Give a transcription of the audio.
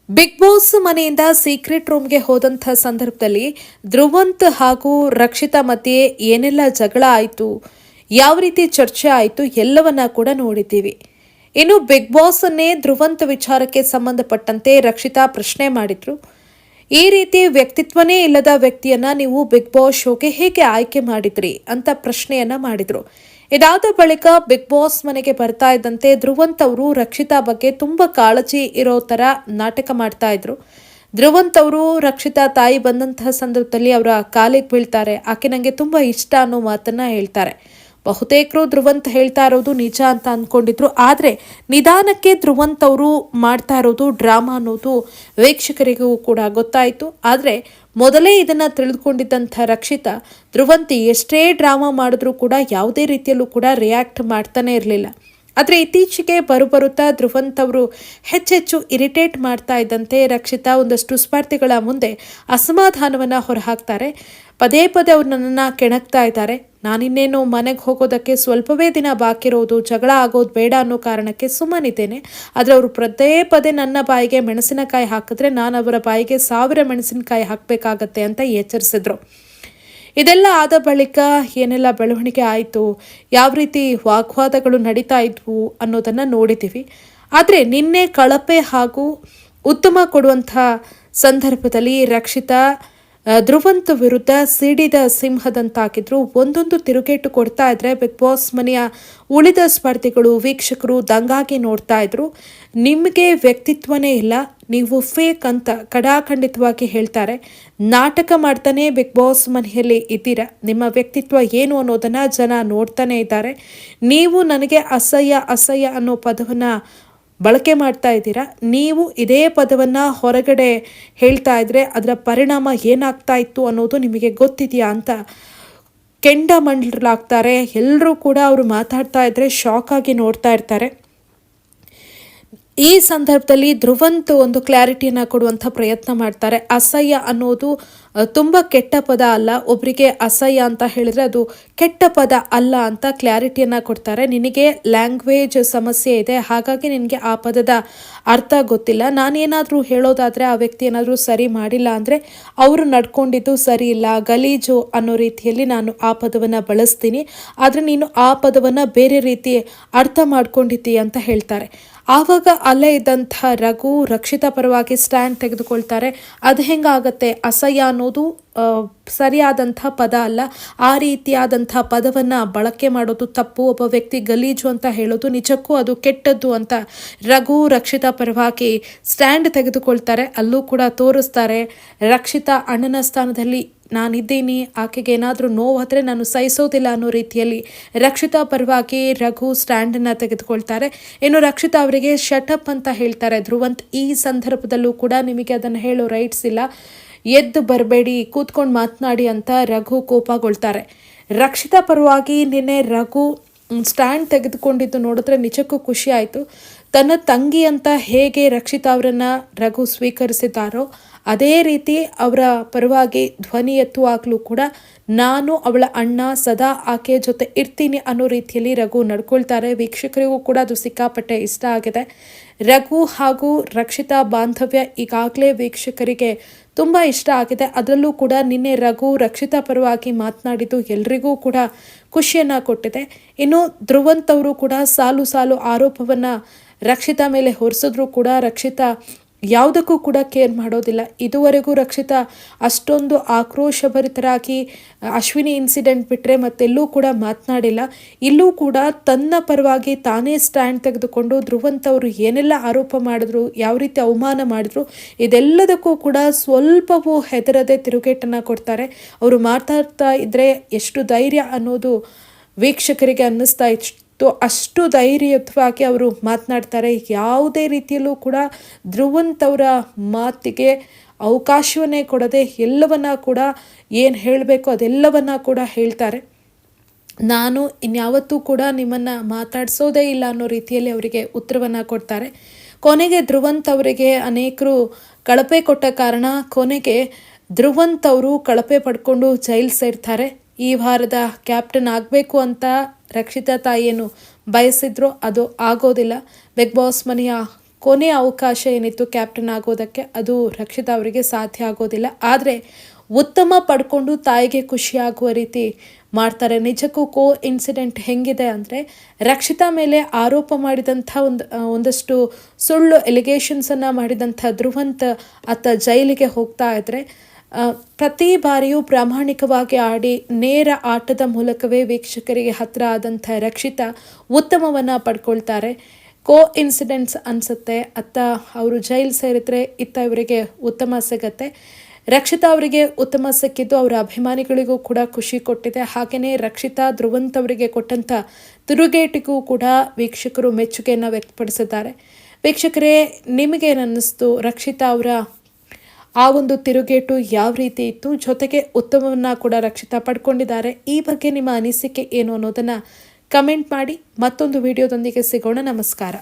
Big boss ಮನೆಯಿಂದ secret ರೂಮ್ಗೆ ಹೋದಂಥ ಸಂದರ್ಭದಲ್ಲಿ ಧ್ರುವಂತ್ ಹಾಗೂ ರಕ್ಷಿತಾ ಮಧ್ಯೆ ಏನೆಲ್ಲ ಜಗಳ ಆಯಿತು, ಯಾವ ರೀತಿ ಚರ್ಚೆ ಆಯಿತು ಎಲ್ಲವನ್ನ ಕೂಡ ನೋಡಿದ್ದೀವಿ. ಇನ್ನು ಬಿಗ್ ಬಾಸ್ ಅನ್ನೇ ಧ್ರುವಂತ್ ವಿಚಾರಕ್ಕೆ ಸಂಬಂಧಪಟ್ಟಂತೆ ರಕ್ಷಿತಾ ಪ್ರಶ್ನೆ ಮಾಡಿದ್ರು. ಈ ರೀತಿ ವ್ಯಕ್ತಿತ್ವನೇ ಇಲ್ಲದ ವ್ಯಕ್ತಿಯನ್ನ ನೀವು ಬಿಗ್ ಬಾಸ್ ಶೋಗೆ ಹೇಗೆ ಆಯ್ಕೆ ಮಾಡಿದ್ರಿ ಅಂತ ಪ್ರಶ್ನೆಯನ್ನ ಮಾಡಿದ್ರು. ಇದಾದ ಬಳಿಕ ಬಿಗ್ ಬಾಸ್ ಮನೆಗೆ ಬರ್ತಾ ಇದ್ದಂತೆ ಧ್ರುವಂತ್ ಅವರು ರಕ್ಷಿತಾ ಬಗ್ಗೆ ತುಂಬಾ ಕಾಳಜಿ ಇರೋ ತರ ನಾಟಕ ಮಾಡ್ತಾ ಇದ್ರು. ಧ್ರುವಂತ್ ಅವರು ರಕ್ಷಿತಾ ತಾಯಿ ಬಂದಂತಹ ಸಂದರ್ಭದಲ್ಲಿ ಅವರ ಕಾಲಿಗೆ ಬೀಳ್ತಾರೆ. ಆಕೆ ನಂಗೆ ತುಂಬಾ ಇಷ್ಟ ಅನ್ನೋ ಮಾತನ್ನ ಹೇಳ್ತಾರೆ. ಬಹುತೇಕರು ಧ್ರುವಂತ್ ಹೇಳ್ತಾ ಇರೋದು ನಿಜ ಅಂತ ಅಂದ್ಕೊಂಡಿದ್ರು. ಆದರೆ ನಿಧಾನಕ್ಕೆ ಧ್ರುವಂತ್ ಅವರು ಮಾಡ್ತಾ ಇರೋದು ಡ್ರಾಮಾ ಅನ್ನೋದು ವೀಕ್ಷಕರಿಗೂ ಕೂಡ ಗೊತ್ತಾಯಿತು. ಆದರೆ ಮೊದಲೇ ಇದನ್ನ ತಿಳಿದುಕೊಂಡಿದ್ದಂಥ ರಕ್ಷಿತಾ ಧ್ರುವಂತ್ ಎಷ್ಟೇ ಡ್ರಾಮಾ ಮಾಡಿದ್ರೂ ಕೂಡ ಯಾವುದೇ ರೀತಿಯಲ್ಲೂ ಕೂಡ ರಿಯಾಕ್ಟ್ ಮಾಡ್ತಾನೆ ಇರಲಿಲ್ಲ. ಆದರೆ ಇತ್ತೀಚೆಗೆ ಬರುತ್ತಾ ಧ್ರುವಂತ್ ಅವರು ಹೆಚ್ಚೆಚ್ಚು ಇರಿಟೇಟ್ ಮಾಡ್ತಾ ಇದ್ದಂತೆ ರಕ್ಷಿತಾ ಒಂದಷ್ಟು ಸ್ಪರ್ಧಿಗಳ ಮುಂದೆ ಅಸಮಾಧಾನವನ್ನು ಹೊರಹಾಕ್ತಾರೆ. ಪದೇ ಪದೇ ಅವ್ರು ನನ್ನನ್ನು ಕೆಣಕ್ತಾ ಇದ್ದಾರೆ. ನಾನಿನ್ನೇನು ಮನೆಗೆ ಹೋಗೋದಕ್ಕೆ ಸ್ವಲ್ಪವೇ ದಿನ ಬಾಕಿ ಇರೋದು, ಜಗಳ ಆಗೋದು ಬೇಡ ಅನ್ನೋ ಕಾರಣಕ್ಕೆ ಸುಮ್ಮನಿದ್ದೇನೆ. ಆದರೆ ಅವರು ಪದೇ ಪದೇ ನನ್ನ ಬಾಯಿಗೆ ಮೆಣಸಿನಕಾಯಿ ಹಾಕಿದ್ರೆ ನಾನು ಅವರ ಬಾಯಿಗೆ 1000 ಮೆಣಸಿನಕಾಯಿ ಹಾಕಬೇಕಾಗತ್ತೆ ಅಂತ ಎಚ್ಚರಿಸಿದ್ರು. ಇದೆಲ್ಲ ಆದ ಬಳಿಕ ಏನೆಲ್ಲ ಬೆಳವಣಿಗೆ ಆಯಿತು, ಯಾವ ರೀತಿ ವಾಗ್ವಾದಗಳು ನಡೀತಾ ಇದ್ವು ಅನ್ನೋದನ್ನು ನೋಡಿದ್ದೀವಿ. ಆದರೆ ನಿನ್ನೆ ಕಳಪೆ ಹಾಗೂ ಉತ್ತಮ ಕೊಡುವಂಥ ಸಂದರ್ಭದಲ್ಲಿ ರಕ್ಷಿತಾ ಧ್ರುವಂತ್ ವಿರುದ್ಧ ಸಿಡಿದ ಸಿಂಹದಂತಾಗಿದ್ರು. ಒಂದೊಂದು ತಿರುಗೇಟು ಕೊಡ್ತಾ ಇದ್ರೆ ಬಿಗ್ ಬಾಸ್ ಮನೆಯ ಉಳಿದ ಸ್ಪರ್ಧಿಗಳು ವೀಕ್ಷಕರು ದಂಗಾಗಿ ನೋಡ್ತಾ ಇದ್ರು. ನಿಮಗೆ ವ್ಯಕ್ತಿತ್ವನೇ ಇಲ್ಲ, ನೀವು ಫೇಕ್ ಅಂತ ಕಡಾಖಂಡಿತವಾಗಿ ಹೇಳ್ತಾರೆ. ನಾಟಕ ಮಾಡ್ತಾನೆ ಬಿಗ್ ಬಾಸ್ ಮನೆಯಲ್ಲಿ ಇದ್ದೀರಾ. ನಿಮ್ಮ ವ್ಯಕ್ತಿತ್ವ ಏನು ಅನ್ನೋದನ್ನ ಜನ ನೋಡ್ತಾನೆ ಇದ್ದಾರೆ. ನೀವು ನನಗೆ ಅಸಹ್ಯ ಅಸಹ್ಯ ಅನ್ನೋ ಪದವನ್ನು ಬಳಕೆ ಮಾಡ್ತಾ ಇದ್ದೀರಾ. ನೀವು ಇದೇ ಪದವನ್ನು ಹೊರಗಡೆ ಹೇಳ್ತಾ ಇದ್ರೆ ಅದರ ಪರಿಣಾಮ ಏನಾಗ್ತಾ ಇತ್ತು ಅನ್ನೋದು ನಿಮಗೆ ಗೊತ್ತಿದೆಯಾ ಅಂತ ಕೆಂಡಾಮಂಡಲಾಗ್ತಾರೆ. ಎಲ್ಲರೂ ಕೂಡ ಅವರು ಮಾತಾಡ್ತಾ ಇದ್ರೆ ಶಾಕ್ ಆಗಿ ನೋಡ್ತಾ ಇರ್ತಾರೆ. ಈ ಸಂದರ್ಭದಲ್ಲಿ ಧ್ರುವಂತ್ ಒಂದು ಕ್ಲಾರಿಟಿಯನ್ನು ಕೊಡುವಂಥ ಪ್ರಯತ್ನ ಮಾಡ್ತಾರೆ. ಅಸಹ್ಯ ಅನ್ನೋದು ತುಂಬ ಕೆಟ್ಟ ಪದ ಅಲ್ಲ, ಒಬ್ಬರಿಗೆ ಅಸಹ್ಯ ಅಂತ ಹೇಳಿದ್ರೆ ಅದು ಕೆಟ್ಟ ಪದ ಅಲ್ಲ ಅಂತ ಕ್ಲಾರಿಟಿಯನ್ನು ಕೊಡ್ತಾರೆ. ನಿನಗೆ ಲ್ಯಾಂಗ್ವೇಜ್ ಸಮಸ್ಯೆ ಇದೆ, ಹಾಗಾಗಿ ನಿನಗೆ ಆ ಪದದ ಅರ್ಥ ಗೊತ್ತಿಲ್ಲ. ನಾನೇನಾದರೂ ಹೇಳೋದಾದರೆ ಆ ವ್ಯಕ್ತಿ ಏನಾದರೂ ಸರಿ ಮಾಡಿಲ್ಲ ಅಂದರೆ ಅವರು ನಡ್ಕೊಂಡಿದ್ದು ಸರಿ ಇಲ್ಲ, ಗಲೀಜು ಅನ್ನೋ ರೀತಿಯಲ್ಲಿ ನಾನು ಆ ಪದವನ್ನು ಬಳಸ್ತೀನಿ. ಆದರೆ ನೀನು ಆ ಪದವನ್ನು ಬೇರೆ ರೀತಿ ಅರ್ಥ ಮಾಡ್ಕೊಂಡಿದ್ದೀಯ ಅಂತ ಹೇಳ್ತಾರೆ. ಆವಾಗ ಅಲ್ಲೇ ಇದ್ದಂಥ ರಘು ರಕ್ಷಿತಾ ಪರವಾಗಿ ಸ್ಟ್ಯಾಂಡ್ ತೆಗೆದುಕೊಳ್ತಾರೆ. ಅದು ಹೆಂಗಾಗತ್ತೆ, ಅಸಹ್ಯ ಅನ್ನೋದು ಸರಿಯಾದಂಥ ಪದ ಅಲ್ಲ, ಆ ರೀತಿಯಾದಂಥ ಪದವನ್ನು ಬಳಕೆ ಮಾಡೋದು ತಪ್ಪು, ಒಬ್ಬ ವ್ಯಕ್ತಿ ಗಲೀಜು ಅಂತ ಹೇಳೋದು ನಿಜಕ್ಕೂ ಅದು ಕೆಟ್ಟದ್ದು ಅಂತ ರಘು ರಕ್ಷಿತಾ ಪರವಾಗಿ ಸ್ಟ್ಯಾಂಡ್ ತೆಗೆದುಕೊಳ್ತಾರೆ. ಅಲ್ಲೂ ಕೂಡ ತೋರಿಸ್ತಾರೆ ರಕ್ಷಿತಾ ಅಣ್ಣನ ಸ್ಥಾನದಲ್ಲಿ ನಾನಿದ್ದೀನಿ, ಆಕೆಗೆ ಏನಾದರೂ ನೋವಾದರೆ ನಾನು ಸಹಿಸೋದಿಲ್ಲ ಅನ್ನೋ ರೀತಿಯಲ್ಲಿ ರಕ್ಷಿತಾ ಪರವಾಗಿ ರಘು ಸ್ಟ್ಯಾಂಡನ್ನು ತೆಗೆದುಕೊಳ್ತಾರೆ. ಇನ್ನು ರಕ್ಷಿತಾ ಅವರಿಗೆ ಶಟಪ್ ಅಂತ ಹೇಳ್ತಾರೆ ಧ್ರುವಂತ್. ಈ ಸಂದರ್ಭದಲ್ಲೂ ಕೂಡ ನಿಮಗೆ ಅದನ್ನು ಹೇಳೋ ರೈಟ್ಸ್ ಇಲ್ಲ, ಎದ್ದು ಬರಬೇಡಿ, ಕೂತ್ಕೊಂಡು ಮಾತನಾಡಿ ಅಂತ ರಘು ಕೋಪಗೊಳ್ತಾರೆ. ರಕ್ಷಿತಾ ಪರವಾಗಿ ನಿನ್ನೆ ರಘು ಸ್ಟ್ಯಾಂಡ್ ತೆಗೆದುಕೊಂಡಿದ್ದು ನೋಡಿದ್ರೆ ನಿಜಕ್ಕೂ ಖುಷಿ ಆಯಿತು. ತನ್ನ ತಂಗಿ ಅಂತ ಹೇಗೆ ರಕ್ಷಿತಾ ಅವರನ್ನು ರಘು ಸ್ವೀಕರಿಸಿದ್ದಾರೋ ಅದೇ ರೀತಿ ಅವರ ಪರವಾಗಿ ಧ್ವನಿ ಎತ್ತುವಾಗಲೂ ಕೂಡ ನಾನು ಅವಳ ಅಣ್ಣ, ಸದಾ ಆಕೆಯ ಜೊತೆ ಇರ್ತೀನಿ ಅನ್ನೋ ರೀತಿಯಲ್ಲಿ ರಘು ನಡ್ಕೊಳ್ತಾರೆ. ವೀಕ್ಷಕರಿಗೂ ಕೂಡ ಅದು ಸಿಕ್ಕಾಪಟ್ಟೆ ಇಷ್ಟ ಆಗಿದೆ. ರಘು ಹಾಗೂ ರಕ್ಷಿತಾ ಬಾಂಧವ್ಯ ಈಗಾಗಲೇ ವೀಕ್ಷಕರಿಗೆ ತುಂಬ ಇಷ್ಟ ಆಗಿದೆ. ಅದರಲ್ಲೂ ಕೂಡ ನಿನ್ನೆ ರಘು ರಕ್ಷಿತಾ ಪರವಾಗಿ ಮಾತನಾಡಿದ್ದು ಎಲ್ರಿಗೂ ಕೂಡ ಖುಷಿಯನ್ನು ಕೊಟ್ಟಿದೆ. ಇನ್ನು ಧ್ರುವಂತ್ ಅವರು ಕೂಡ ಸಾಲು ಸಾಲು ಆರೋಪವನ್ನು ರಕ್ಷಿತಾ ಮೇಲೆ ಹೊರಿಸಿದ್ರು ಕೂಡ ರಕ್ಷಿತಾ ಯಾವುದಕ್ಕೂ ಕೂಡ ಕೇರ್ ಮಾಡೋದಿಲ್ಲ. ಇದುವರೆಗೂ ರಕ್ಷಿತಾ ಅಷ್ಟೊಂದು ಆಕ್ರೋಶಭರಿತರಾಗಿ ಅಶ್ವಿನಿ ಇನ್ಸಿಡೆಂಟ್ ಬಿಟ್ಟರೆ ಮತ್ತೆಲ್ಲೂ ಕೂಡ ಮಾತನಾಡಿಲ್ಲ. ಇಲ್ಲೂ ಕೂಡ ತನ್ನ ಪರವಾಗಿ ತಾನೇ ಸ್ಟ್ಯಾಂಡ್ ತೆಗೆದುಕೊಂಡು ಧ್ರುವಂತ್ ಅವರು ಏನೆಲ್ಲ ಆರೋಪ ಮಾಡಿದ್ರು, ಯಾವ ರೀತಿ ಅವಮಾನ ಮಾಡಿದ್ರು, ಇದೆಲ್ಲದಕ್ಕೂ ಕೂಡ ಸ್ವಲ್ಪವೂ ಹೆದರದೆ ತಿರುಗೇಟನ್ನು ಕೊಡ್ತಾರೆ. ಅವರು ಮಾತಾಡ್ತಾ ಇದ್ದರೆ ಎಷ್ಟು ಧೈರ್ಯ ಅನ್ನೋದು ವೀಕ್ಷಕರಿಗೆ ಅನ್ನಿಸ್ತಾ ಇತ್ತು. ಅಷ್ಟು ಧೈರ್ಯಯುತವಾಗಿ ಅವರು ಮಾತನಾಡ್ತಾರೆ. ಯಾವುದೇ ರೀತಿಯಲ್ಲೂ ಕೂಡ ಧ್ರುವಂತ್ ಅವರ ಮಾತಿಗೆ ಅವಕಾಶವನ್ನೇ ಕೊಡದೆ ಎಲ್ಲವನ್ನ ಕೂಡ ಏನು ಹೇಳಬೇಕು ಅದೆಲ್ಲವನ್ನ ಕೂಡ ಹೇಳ್ತಾರೆ. ನಾನು ಇನ್ಯಾವತ್ತೂ ಕೂಡ ನಿಮ್ಮನ್ನು ಮಾತಾಡಿಸೋದೇ ಇಲ್ಲ ಅನ್ನೋ ರೀತಿಯಲ್ಲಿ ಅವರಿಗೆ ಉತ್ತರವನ್ನು ಕೊಡ್ತಾರೆ. ಕೊನೆಗೆ ಧ್ರುವಂತ್ ಅವರಿಗೆ ಅನೇಕರು ಕಳಪೆ ಕೊಟ್ಟ ಕಾರಣ ಕೊನೆಗೆ ಧ್ರುವಂತ್ ಅವರು ಕಳಪೆ ಪಡ್ಕೊಂಡು ಜೈಲು ಸೇರ್ತಾರೆ. ಈ ವಾರದ ಕ್ಯಾಪ್ಟನ್ ಆಗಬೇಕು ಅಂತ ರಕ್ಷಿತಾ ತಾಯಿಯನ್ನು ಬಯಸಿದ್ರು, ಅದು ಆಗೋದಿಲ್ಲ. ಬಿಗ್ ಬಾಸ್ ಮನೆಯ ಕೊನೆಯ ಅವಕಾಶ ಏನಿತ್ತು ಕ್ಯಾಪ್ಟನ್ ಆಗೋದಕ್ಕೆ, ಅದು ರಕ್ಷಿತಾ ಅವರಿಗೆ ಸಾಧ್ಯ ಆಗೋದಿಲ್ಲ. ಆದರೆ ಉತ್ತಮ ಪಡ್ಕೊಂಡು ತಾಯಿಗೆ ಖುಷಿಯಾಗುವ ರೀತಿ ಮಾಡ್ತಾರೆ. ನಿಜಕ್ಕೂ ಇನ್ಸಿಡೆಂಟ್ ಹೆಂಗಿದೆ ಅಂದರೆ, ರಕ್ಷಿತಾ ಮೇಲೆ ಆರೋಪ ಮಾಡಿದಂಥ ಒಂದಷ್ಟು ಸುಳ್ಳು ಎಲಿಗೇಷನ್ಸನ್ನು ಮಾಡಿದಂಥ ಧ್ರುವಂತ್ ಆತ ಜೈಲಿಗೆ ಹೋಗ್ತಾ ಇದ್ದರೆ, ಪ್ರತಿ ಬಾರಿಯೂ ಪ್ರಾಮಾಣಿಕವಾಗಿ ಆಡಿ ನೇರ ಆಟದ ಮೂಲಕವೇ ವೀಕ್ಷಕರಿಗೆ ಹತ್ತಿರ ಆದಂಥ ರಕ್ಷಿತಾ ಉತ್ತಮವನ್ನು ಪಡ್ಕೊಳ್ತಾರೆ. ಇನ್ಸಿಡೆಂಟ್ಸ್ ಅನಿಸುತ್ತೆ. ಅತ್ತ ಅವರು ಜೈಲು ಸೇರಿದ್ರೆ ಇತ್ತ ಇವರಿಗೆ ಉತ್ತಮ ಸಿಗತ್ತೆ. ರಕ್ಷಿತಾ ಅವರಿಗೆ ಉತ್ತಮ ಸಿಕ್ಕಿದ್ದು ಅವರ ಅಭಿಮಾನಿಗಳಿಗೂ ಕೂಡ ಖುಷಿ ಕೊಟ್ಟಿದೆ. ಹಾಗೆಯೇ ರಕ್ಷಿತಾ ಧ್ರುವಂತ್ ಅವರಿಗೆ ಕೊಟ್ಟಂಥ ತಿರುಗೇಟಿಗೂ ಕೂಡ ವೀಕ್ಷಕರು ಮೆಚ್ಚುಗೆಯನ್ನು ವ್ಯಕ್ತಪಡಿಸಿದ್ದಾರೆ. ವೀಕ್ಷಕರೇ, ನಿಮಗೇನನ್ನಿಸ್ತು? ರಕ್ಷಿತಾ ಅವರ ಆ ಒಂದು ತಿರುಗೇಟು ಯಾವ ರೀತಿ ಇತ್ತು? ಜೊತೆಗೆ ಉತ್ತಮವನ್ನು ಕೂಡ ರಕ್ಷಿತಾ ಪಡ್ಕೊಂಡಿದ್ದಾರೆ. ಈ ಬಗ್ಗೆ ನಿಮ್ಮ ಅನಿಸಿಕೆ ಏನು ಅನ್ನೋದನ್ನು ಕಮೆಂಟ್ ಮಾಡಿ. ಮತ್ತೊಂದು ವಿಡಿಯೋದೊಂದಿಗೆ ಸಿಗೋಣ. ನಮಸ್ಕಾರ.